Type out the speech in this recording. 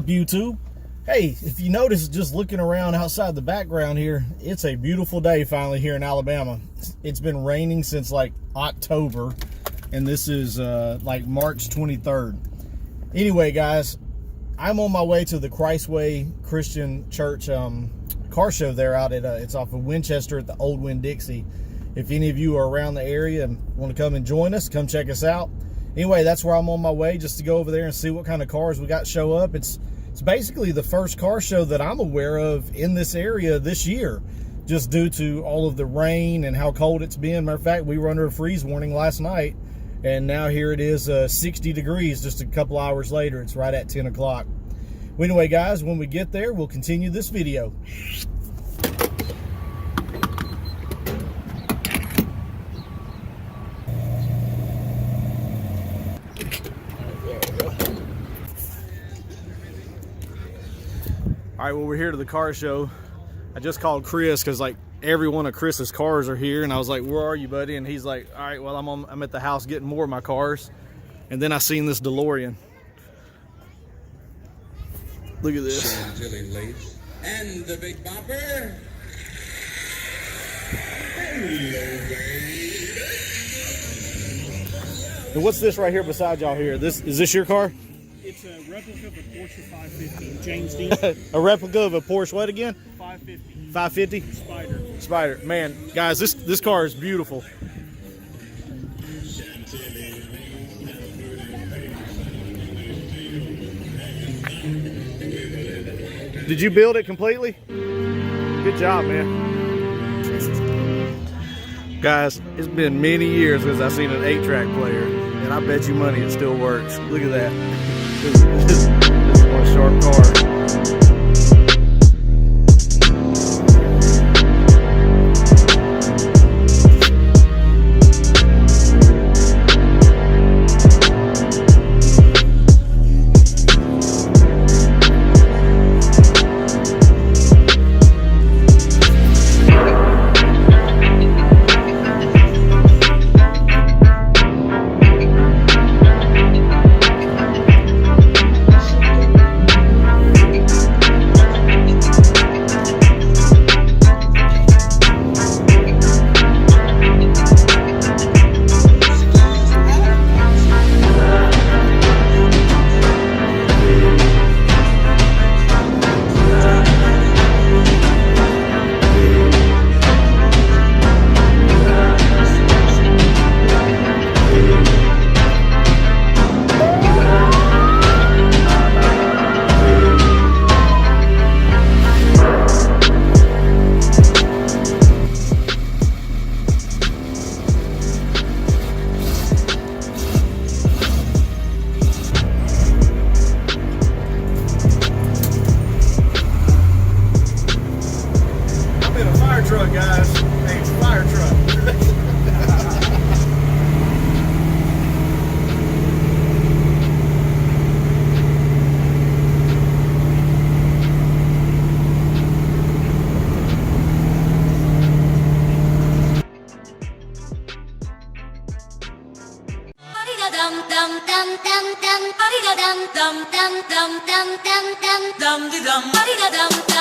up, YouTube? Hey, if you notice, just looking around outside the background here, it's a beautiful day finally here in Alabama. It's been raining since like October, and this is like March 23rd. Anyway, guys, I'm on my way to the Christianway Christian Church car show there out at, it's off of Winchester at the Old Winn-Dixie. If any of you are around the area and want to come and join us, come check us out. Anyway, that's where I'm on my way, just to go over there and see what kind of cars we got show up. It's basically the first car show that I'm aware of in this area this year, just due to all of the rain and how cold it's been. Matter of fact, we were under a freeze warning last night, and now here it is 60 degrees just a couple hours later. It's right at 10 o'clock. Well, anyway, guys, when we get there, we'll continue this video. All right, well, we're here to the car show. I just called Chris because like every one of Chris's cars are here, and I was like, "Where are you, buddy?" And he's like, "All right, well, I'm at the house getting more of my cars." And then I seen this DeLorean. Look at this. And the big bopper. And what's this right here beside y'all here? Is this your car? It's a replica of a Porsche 550, James Dean. A replica of a Porsche what again? 550. 550? Spider. Man, guys, this car is beautiful. Did you build it completely? Good job, man. Guys, it's been many years since I've seen an 8-track player, and I bet you money it still works. Look at that. This is one sharp car. Truck, guys. Hey, it's a fire truck. Dum dum dum dum dum dum dum dum dum dum dum dum dum dum